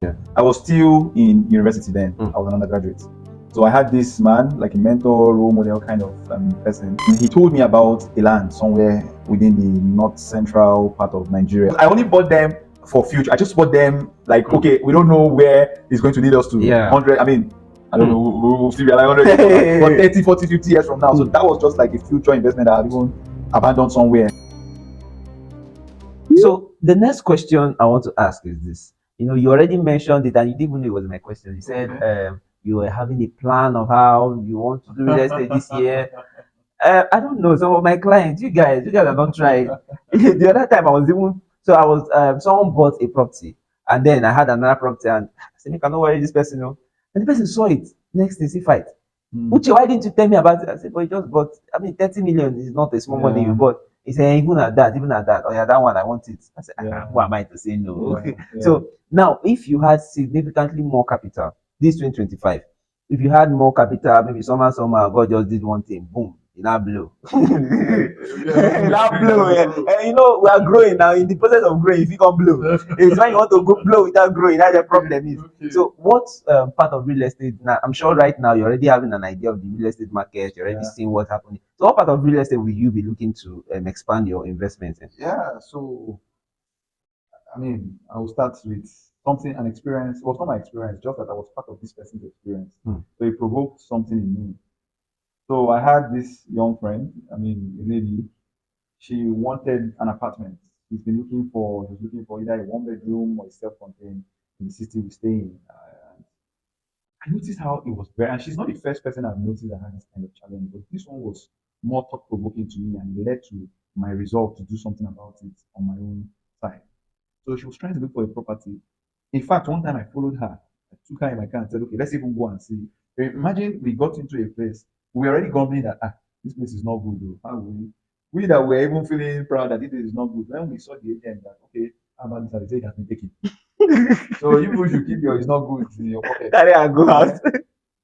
I was still in university then. I was an undergraduate. So I had this man, like a mentor, role model kind of person. He told me about a land somewhere within the north central part of Nigeria. I only bought them for future. I just bought them like, okay, we don't know where it's going to lead us to. Yeah. 100, I mean, I don't know, we'll still be like 100 years from now, but 30, 40, 50 years from now. So that was just like a future investment that I even abandoned somewhere. So the next question I want to ask is this. You already mentioned it, and you didn't even know it was my question. You said you were having a plan of how you want to do real estate this year. I don't know. Some of my clients, you guys are not trying. The other time I was someone bought a property, and then I had another property, and I said, "You cannot worry this person, no." And the person saw it. Next thing, see fight. Uche, why didn't you tell me about it? I said, but you just bought. I mean, 30 million is not a small money you bought. He said, even at that, oh yeah, that one, I want it. I said, who am I to say no? So now, if you had significantly more capital, this 2025, if you had more capital, maybe somehow, God just did one thing, boom, it now blow. It now blow. And we are growing now. In the process of growing, if you can blow, it's when you want to go blow without growing, that's the problem is. So, what part of real estate now? I'm sure right now you're already having an idea of the real estate market. You're already seeing what's happening. So, what part of real estate will you be looking to expand your investments in? Yeah, so I mean, I will start with something, an experience. It was not my experience, just that I was part of this person's experience. So it provoked something in me. So I had this young friend, I mean, a lady, she wanted an apartment. She was looking for either a one bedroom or a self-contained in the city we stay in. I noticed how it was very, and she's not the first person I've noticed that had this kind of challenge, but this one was more thought provoking to me and it led to my resolve to do something about it on my own side. So she was trying to look for a property. In fact, one time I followed her. I took her in my car and said, okay, let's even go and see. Imagine we got into a place. We were already grumbling that, this place is not good. Though. How will we that were even feeling proud that this place is not good. When we saw the agent that, okay, how about this? I say it has been taken. So you people should keep your it's not good in your pocket. Carry and go out.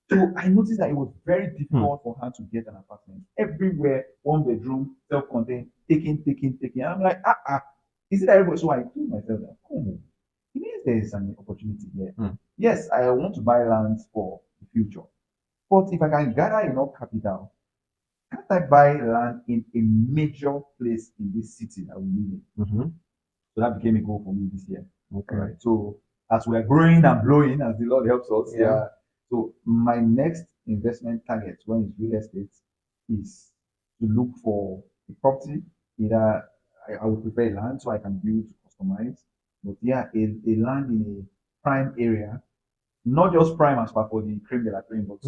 So I noticed that it was very difficult for her to get an apartment. Everywhere, one bedroom, self-contained, taking. I'm like, is it everybody? So I told myself that, it means there is an opportunity here. Yes, I want to buy lands for the future. But if I can gather enough capital, can't I buy land in a major place in this city that we live in? So that became a goal for me this year. Okay. Right. So as we are growing and blowing, as the Lord helps us, So my next investment target when it's real estate is to look for a property. Either I would prefer land so I can build, customize, but a land in a prime area, not just prime as per for the cream de la cream, but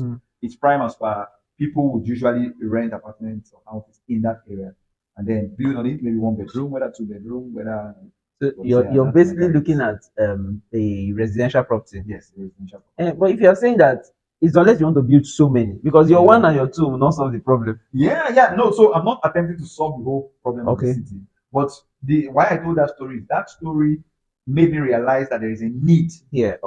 it's prime as per people would usually rent apartments or houses in that area and then build on it, maybe one bedroom, whether two bedroom, whether So you're basically looking at a residential property. Yes, residential property. But if you're saying that it's unless you want to build so many, because your one and your two will not solve the problem. No, so I'm not attempting to solve the whole problem of the city. But the why I told that story made me realize that there is a need here.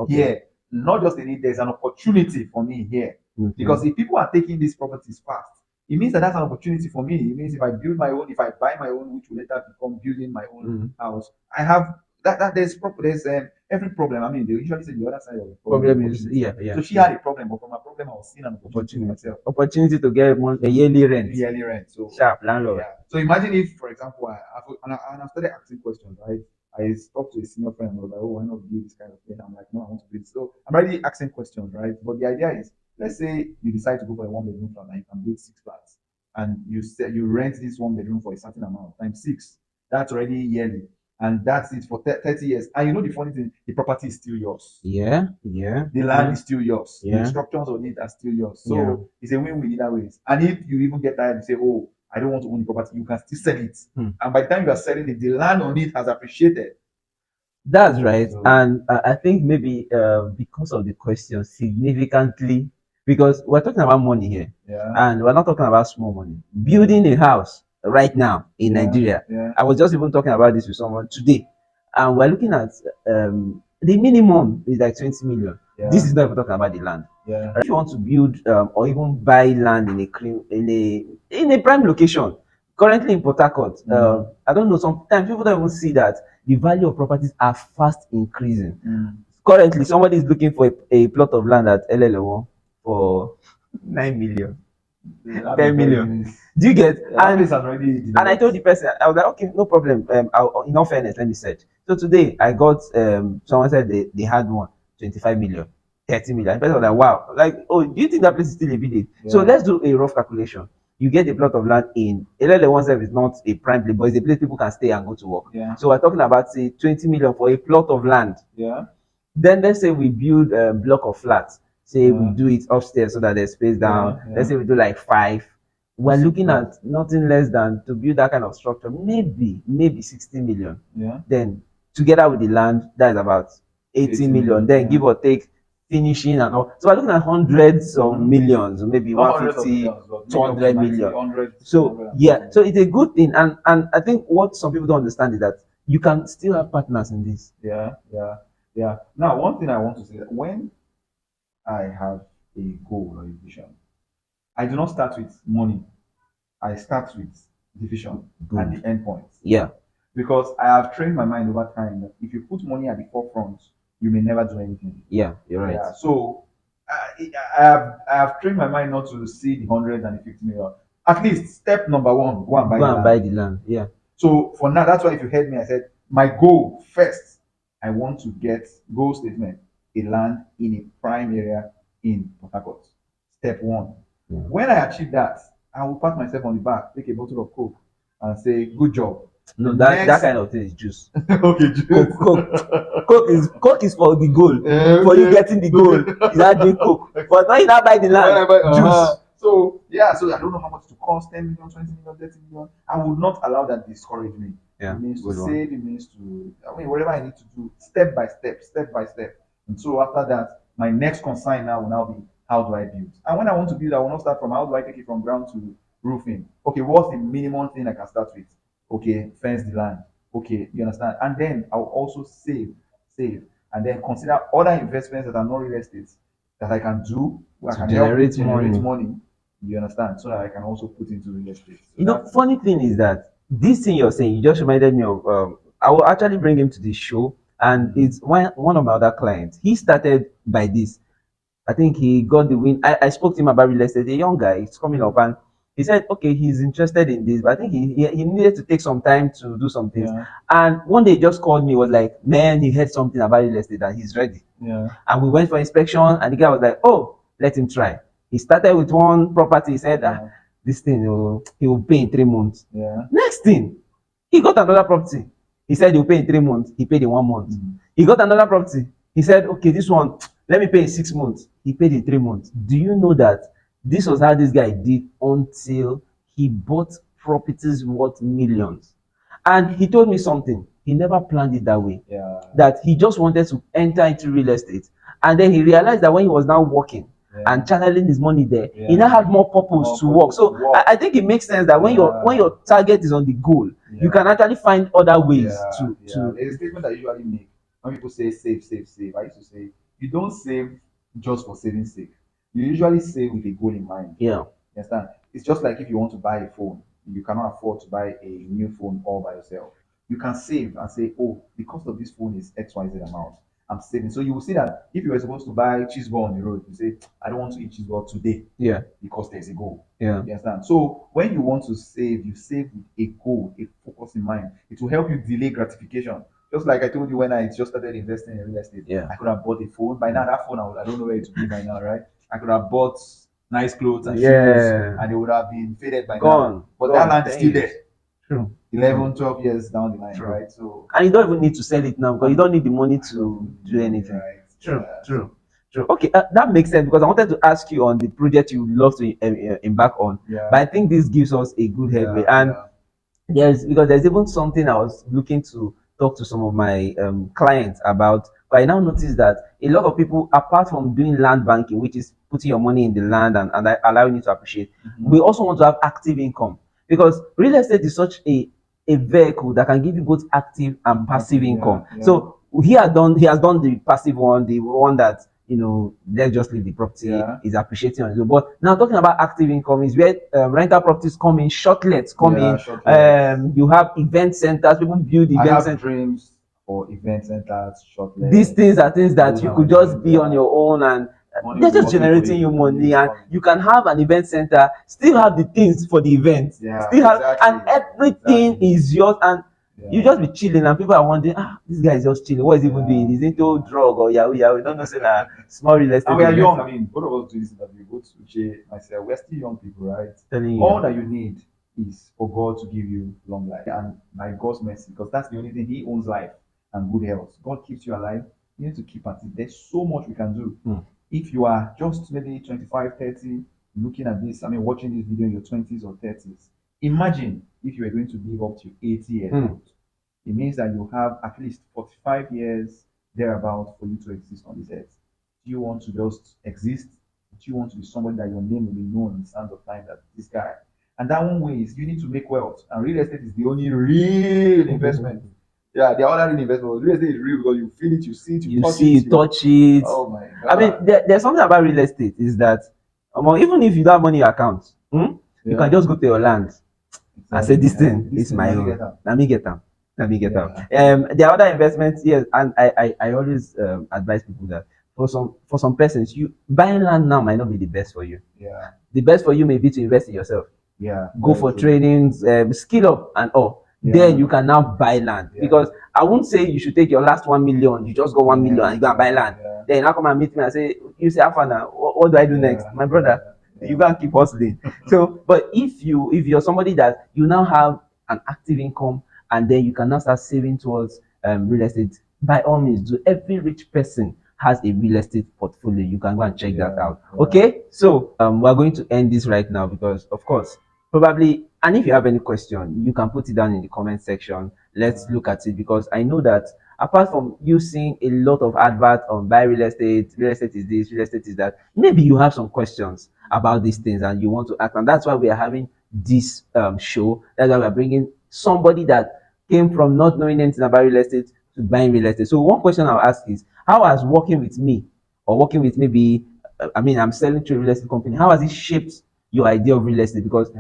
Not just a need, there's an opportunity for me here. Because if people are taking these properties fast, it means that that's an opportunity for me. It means if I build my own, if I buy my own, which will later become building my own house, I have that there's every problem. I mean, they usually say the other side of the problem is So she had a problem, but from a problem, I was seeing an opportunity myself. Opportunity to get a yearly rent. Yearly rent. So sharp landlord. So imagine if, for example, I started asking questions, right? I talked to a senior friend and I was like, oh, why not do this kind of thing? I'm like, no, I want to do it. So I'm already asking questions, right? But the idea is, let's say you decide to go for a one bedroom flat and you can build 6 flats, and you rent this one bedroom for a certain amount times 6. That's already yearly, and that's it for 30 years. And you know the funny thing, the property is still yours. Yeah. The land is still yours. The instructions on it are still yours. So it's a win-win either ways. And if you even get tired, you say, oh, I don't want to own the property, you can still sell it. And by the time you are selling it, the land on it has appreciated. That's right. And I think maybe because of the question significantly, because we're talking about money here, and we're not talking about small money. Building a house right now in Nigeria, I was just even talking about this with someone today, and we're looking at the minimum is like 20 million. This is not even talking about the land. If you want to build or even buy land in a prime location, currently in Port Harcourt, I don't know. Sometimes people don't even see that the value of properties are fast increasing. Currently, somebody is looking for a plot of land at LLO for 9 million, That is 10 very million. nice. Do you get? Yeah, that place has already And I developed. told the person, I was like, okay, no problem. In all fairness, let me search. So today I got someone said they had one 25 million, 30 million. The person was like, wow. Like, oh, do you think that place is still a village? So Yeah. let's do a rough calculation. You get a plot of land in LLA oneself is not a prime place, but it's a place people can stay and go to work. Yeah. So we're talking about say 20 million for a plot of land. Yeah. Then let's say we build a block of flats. Say we Yeah. do it upstairs so that there's space down. Yeah. Let's Yeah. say we do like five. We're looking Yeah. at nothing less than to build that kind of structure, maybe 60 million. Yeah. Then together with the land, that is about 80 80 million. million. Then Yeah. give or take finishing and all. So we're looking at hundreds of Mhm. millions, maybe Not hundreds of 150, millions, but maybe up to 200 90, million. 100, So 150 yeah, so million. it's a good thing. And I think what some people don't understand is that you can still have partners in this. Yeah. Yeah. Yeah. Now, one thing I want to say that when I have a goal or a vision, I do not start with money. I start with the vision and Good. the end point. Yeah. Because I have trained my mind over time that if you put money at the forefront, you may never do anything. Yeah, you're right. Yeah. So I have trained my mind not to see the 100 and the 50 million. At least step number one, go and buy Go the and buy land. the land. Yeah. So for now, that's why if you heard me, I said my goal first, I want to get goal statement, a land in a prime area in Port Harcourt. Step one. Yeah. When I achieve that, I will pat myself on the back, take a bottle of Coke, and say, "Good job." No, The that next, kind of thing is juice. okay, Coke is for the goal. For you okay. getting the goal, is that drink Coke. But when you now buy the land, juice. So yeah, so I don't know how much to cost, 10 million, 20 million, 30 million. I would not allow that discourage me. Yeah, It means to good one. save, it means to, I mean, whatever I need to do, step by step, step by step. And so after that, my next consign now will now be how do I build? And when I want to build, I will not start from how do I take it from ground to roofing. Okay, what's the minimum thing I can start with? Okay, fence the land. Okay, you understand? And then I'll also save, and then consider other investments that are not real estate that I can do, where I To can help me generate generate money. money. You understand? So that I can also put into real estate. So You know, that's funny thing is that this thing you're saying, you just reminded me of. I will actually bring him to the show, and it's one of my other clients. He started by this. I think he got the win. I spoke to him about real estate. A young guy, he's coming up, and he said, okay, he's interested in this, but I think he needed to take some time to do some things. yeah, And one day he just called me, was like, man, he heard something about real estate and he's ready. yeah, And we went for inspection, and the guy was like, oh, let him try. He started with one property. He said, yeah, this thing, he will pay in 3 months. yeah. Next thing, he got another property. He said he'll pay in 3 months. He paid in 1 month. Mm. He got another property. He said, okay, this one, let me pay in 6 months. He paid in 3 months. Do you know that this was how this guy did until he bought properties worth millions? And he told me something. He never planned it that way. Yeah. That he just wanted to enter into real estate. And then he realized that when he was now working, Yeah. and channeling his money there, he Yeah. now had more purpose More to work. purpose So to work. I think it makes sense that when Yeah. your target is on the goal, you can actually find other ways to There's a statement that I usually make when people say save, save, save. I used to say you don't save just for saving sake. You usually save with a goal in mind. yeah. You understand? It's just like if you want to buy a phone, you cannot afford to buy a new phone all by yourself. You can save and say, oh, the cost of this phone is XYZ amount. I'm saving. So you will see that if you were supposed to buy cheeseburger on the road, you say, I don't want to eat cheeseburger today Yeah. because there's a goal. Yeah. You understand? So when you want to save, you save with a goal, a focus in mind. It will help you delay gratification. Just like I told you when I just started investing in real estate, Yeah. I could have bought a phone. By now, that phone, I don't know where it would be by now, right? I could have bought nice clothes and shoes, Yeah. and they would have been faded by now. Gone. But Gone. that land is 10 still years. there, True. 11, 12 years down the line, True. right? So, And you don't even need to sell it now because you don't need the money to do anything. right? True. Yeah. True. True. Okay, that makes sense because I wanted to ask you on the project you would love to embark on. Yeah. But I think this gives us a good headway. Yeah, And yeah. yes, because there's even something I was looking to talk to some of my clients about. But I now noticed that a lot of people, apart from doing land banking, which is putting your money in the land and allowing you to appreciate, we also want to have active income because real estate is such a vehicle that can give you both active and passive Yeah, income. yeah. So he has done the passive one, the one that let's just leave the property Yeah. is appreciating on its own. But now talking about active income is where rental properties come in, shortlets come Yeah, in. shortlets. You have event centers, people build I event have centers. dreams for event centers, These shortlets. things are things that Those you are my could just dreams. be on Yeah, your own, and money will they're be just working for generating you. you money, You and come. you can have an event center, still have the things for the event, Yeah, still have, and exactly, everything exactly. is yours, and you Yeah. just be chilling, and people are wondering, this guy is just chilling. What is he even doing? Yeah, He's into yeah. drug or yahoo yahoo. Don't know, say that small real And estate we are young. I investing. mean, both of us do this interview, both Uche, myself. We're still young people, right? Telling All you. that you need is for God to give you long life and by God's mercy, because that's the only thing. He owns life and good health. God keeps you alive. You need to keep at it. There's so much we can do. Hmm. If you are just maybe 25, 30, looking at this, I mean, watching this video in your 20s or 30s, imagine if you were going to live up to 80 years Hmm. old. It means that you have at least 45 years thereabout for you to exist on this earth. Do you want to just exist? Do you want to be somebody that your name will be known in the sands of time, that this guy? And that one way is you need to make wealth. And real estate is the only real investment. Yeah, the other real investment, but real estate is real because you feel it, you see it, you You touch see, it, you you, touch it. oh my I mean, God. there's something about real estate is that, even if you don't have money in your account, you can Yeah, just go to your land and say, exactly. this And say, thing this is thing, my let me own. get up. Let me get them. Let me get them. Yeah, yeah, There are other investments, yes, and I always advise people that for some persons, you buying land now might not be the best for you. yeah, The best for you may be to invest in yourself, yeah, go very for true. trainings, skill up and all. Then Yeah, you can now buy land. yeah, Because I won't say you should take your last 1 million, you just got 1 million and yeah, you go and buy yeah, land. yeah, Then you now come and meet me and say, you say, Alpha now, what do I do next? yeah, My brother, yeah, you yeah, gotta keep hustling. So, but if you're somebody that you now have an active income, and then you can now start saving towards real estate, by all means, do. Every rich person has a real estate portfolio. You can go and check that yeah, out. yeah. Okay, so we're going to end this right now because, of course, probably, and if you have any question, you can put it down in the comment section. Let's Yeah. look at it, because I know that apart from you seeing a lot of advert on buy real estate is this, real estate is that, maybe you have some questions about these things and you want to ask, and that's why we are having this show. That's why we're bringing somebody that came from not knowing anything about real estate to buying real estate. So one question I'll ask is, how has working with me, or working with maybe, I mean, I'm selling to a real estate company, how has it shaped your idea of real estate? Because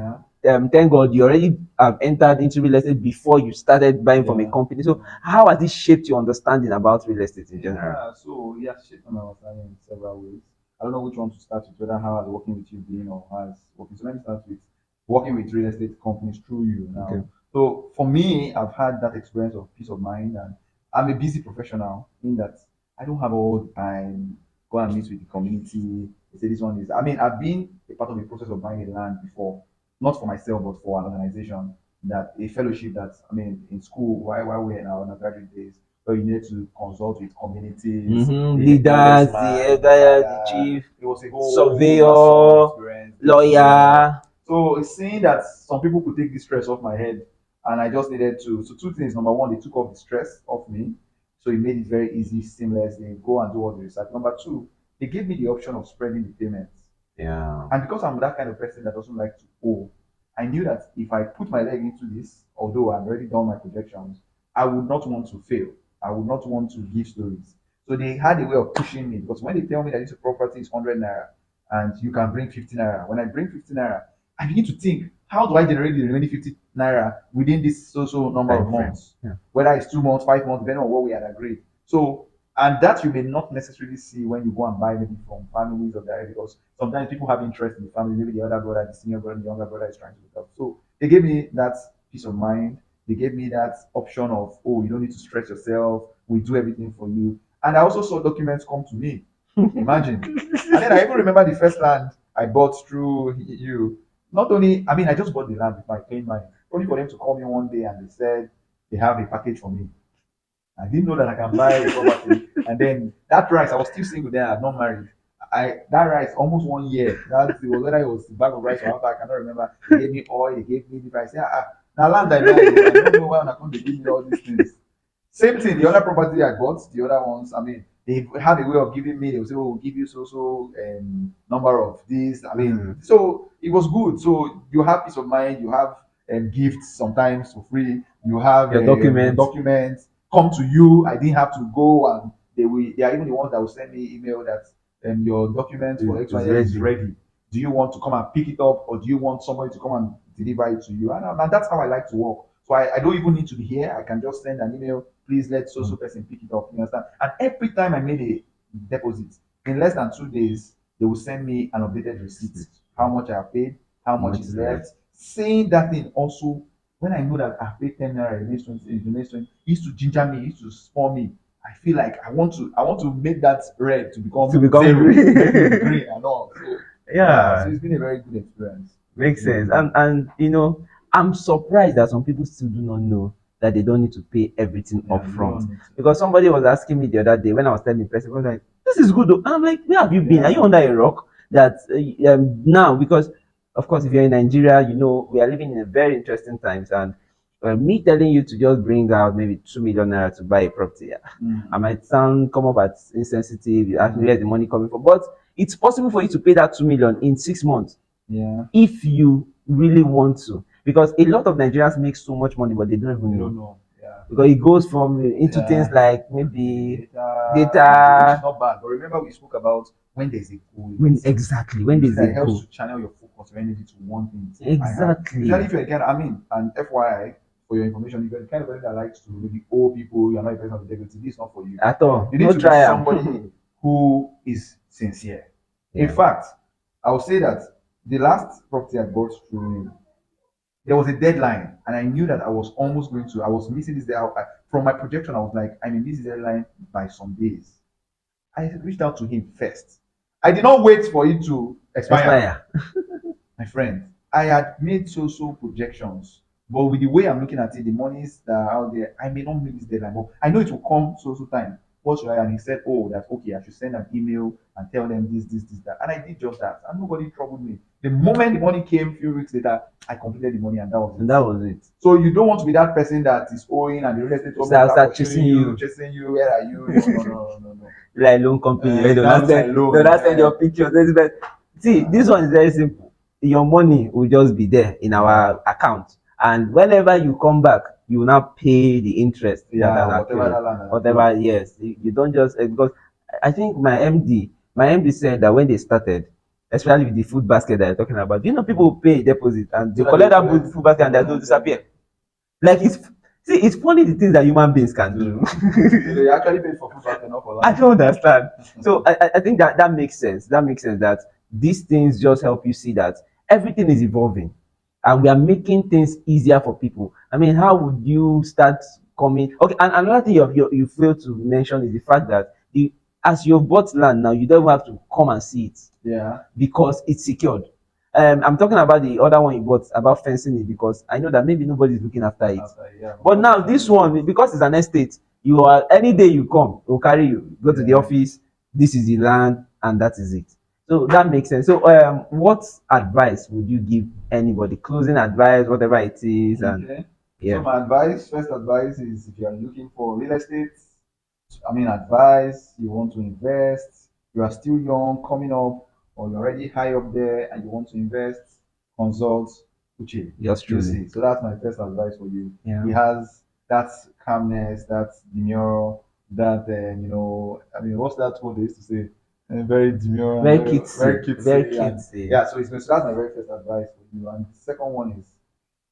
Yeah, thank God you already have entered into real estate before you started buying from a yeah, company. So yeah. how has it shaped your understanding about real estate in general? Yeah, so yeah, shaped my understanding in several ways. I don't know which one to start with, whether how has working with you been or has working. So let me start with working with real estate companies through you Okay. now. So for me, I've had that experience of peace of mind, and I'm a busy professional in that I don't have all the time go and meet with the community. They say this one is. I mean, I've been a part of the process of buying a land before, not for myself, but for an organization, that a fellowship that, I mean, in school while we're in our undergraduate days, where you needed to consult with communities, the eldest Leaders, the man, the elder, the father. chief, It was a whole massive surveyor, experience, getting to know. lawyer. So seeing that some people could take this stress off my head, and I just needed to. So two things. Number one, they took off the stress off me, so it made it very easy, seamless. They go and do all the research. Number two, they gave me the option of spreading the payments. Yeah. And because I'm that kind of person that doesn't like to owe, I knew that if I put my leg into this, although I've already done my projections, I would not want to fail. I would not want to give stories. So they had a way of pushing me, because when they tell me that this property is 100 naira and you can bring 50 naira, when I bring 50 naira, I begin to think, how do I generate the remaining 50 naira within this so number Time of frame. months? Yeah. Whether it's 2 months, 5 months, depending on what we had agreed. So, and that you may not necessarily see when you go and buy maybe from families or direct, because sometimes people have interest in the family. Maybe the other brother, the senior brother, the younger brother is trying to look up. So they gave me that peace of mind. They gave me that option of, oh, you don't need to stress yourself. We do everything for you. And I also saw documents come to me. Imagine. And then I even remember the first land I bought through you. Not only, I mean, I just bought the land with my plain money, only for them to call me one day and they said they have a package for me. I didn't know that I can buy a property. And then that rice, I was still single then, I had not married. That rice almost 1 year. That it was whether it was a bag of rice or half, I cannot remember. They gave me oil, they gave me the rice. Yeah, now land I buy, I don't know why I'm not going to give me all these things. Same thing, the other property I bought, the other ones, I mean, they have a way of giving me, they will say, oh, we'll give you so number of this. I mean, Mm. so it was good. So you have peace of mind, you have gifts sometimes for free, you have Your your documents. documents come to you. I didn't have to go, and they are even the ones that will send me email that your documents for Is XYZ is ready. ready. Do you want to come and pick it up, or do you want somebody to come and deliver it to you? And that's how I like to work. So I don't even need to be here. I can just send an email please let so so person pick it up. You understand? And every time I made a deposit, in less than 2 days, they will send me an updated receipt, how much I have paid, how much is left. Saying that thing also, when I know that I've paid 10 naira, it makes 20, it makes 20, it used to ginger me, it used to spoil me. I feel like I want to make that red to become zero, green. make it green and all. So Yeah, so it's been a very good experience. makes sense. And I'm surprised that some people still do not know that they don't need to pay everything Yeah, up you front. don't need to. Because somebody was asking me the other day when I was telling the person, I was like, "This is good." Though. And I'm like, "Where have you been? Are you Yeah, under a rock?" That now, because of course, if you're in Nigeria, we are living in a very interesting times, and me telling you to just bring out maybe 2 million naira to buy a property, yeah, I mm, might come up as insensitive. You ask me where's mm, the money coming from, but it's possible for you to pay that 2 million in 6 months yeah. if you really want to. Because a lot of Nigerians make so much money, but they don't even You know. don't know. Yeah, Because it goes from into things yeah. like Maybe maybe data, which is data. not bad. But remember, we spoke about when there's a goal in When it. exactly when You see there's that a it helps goal. to channel your focus, your energy to one thing. I have. Usually, Exactly. if you're again, I mean, and FYI, for your information, if you're the kind of person that likes to maybe owe people, you're not a person of integrity, this is not for you. At all. You need No to be trial. somebody who is sincere. In Yeah. fact, I would say that the last property I bought through him, there was a deadline, and I knew that I was almost going to. I was missing this day. From my projection, I was like, I may miss this deadline by some days. I reached out to him first. I did not wait for it to expire. Expire. My friend, I had made so projections, but with the way I'm looking at it, the monies that are out there, I may not meet this deadline, but I know it will come so time. What should I? And he said, "Oh, that's okay. I should send an email and tell them this, that." And I did just that, and nobody troubled me. The moment the money came, a few weeks later, I completed the money, and that was And it. that was it. So you don't want to be that person that is owing and the real estate So company I'll start start pursuing chasing you, you. chasing you. Where are you? No, no, no, no, no. Like loan company. They'll Now not look at send, they'll loan. not send your pictures. See, this one is very simple. Your money will just be there in Yeah, our account. And whenever you come back, you will now pay the interest that yeah. has Whatever accrued. that land has accrued. Whatever, yes. You don't just, because I think my MD said that when they started, especially with the food basket that you're talking about, people will pay a deposit and they So that they collect will that collect food basket and they don't them. disappear. Like it's funny the things that human beings can do. So they actually paid for food basket, not for I land. don't understand. So I think that makes sense. That makes sense that these things just help you see that everything is evolving and we are making things easier for people. I mean, how would you start coming? Okay, and another thing you failed to mention is the fact that as you've bought land now, you don't have to come and see it Yeah. because it's secured. I'm talking about the other one you bought about fencing it because I know that maybe nobody's looking after it. After, yeah. But Because now it's an this estate. one, because it's an estate, you are any day you come, will carry you, go to the Yeah. office, this is the land, and that is it. So that makes sense. So what advice would you give anybody? Closing advice, whatever it is, and Okay. So yeah. my advice, first advice is if you are looking for real estate, I mean advice, you want to invest, you are still young, coming up, or you're already high up there and you want to invest, consult Uche. Yours You truly. see. So that's my first advice for you. Yeah. He has that calmness, that demure, that I mean, what's that word they used to say? Very demure and Very very cutesy. Very cutesy, and cutesy. yeah. So that's my very first advice for you. And the second one is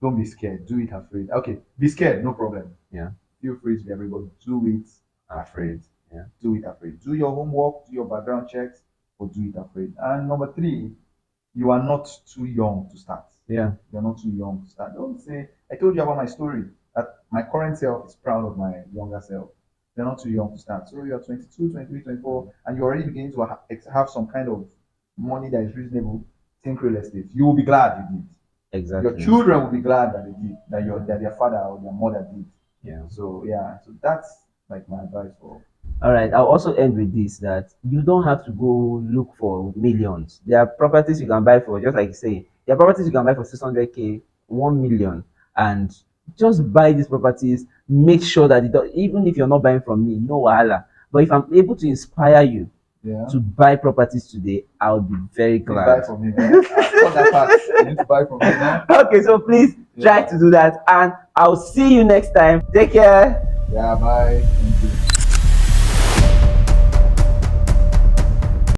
don't be scared. Do it afraid. Okay, be scared, no problem. Yeah. Feel free to be everybody. Do it afraid. Yeah. Do it afraid. Do your homework, do your background checks, but do it afraid. And number three, you are not too young to start. Yeah. You're not too young to start. Don't say, I told you about my story, that my current self is proud of my younger self. You're not too young to start. So you're 22, 23, 24, and you're already beginning to have some kind of money that is reasonable. Think real estate. You will be glad you did. Your Exactly. children will be glad that they did, that their father or their mother did. Yeah. So yeah, so that's like my advice for. All right. I'll also end with this that you don't have to go look for millions. There are properties you can buy for, just like you say, there are properties you can buy for 600K, 1 million, and just buy these properties. Make sure that even if you're not buying from me, no wahala. But if I'm able to inspire you Yeah. to buy properties today, I'll be very Please buy glad. from me, man. I've got that part. You need to buy from me, man. Okay, so please try Yeah. to do that, and I'll see you next time. Take care. Yeah, bye. Thank you.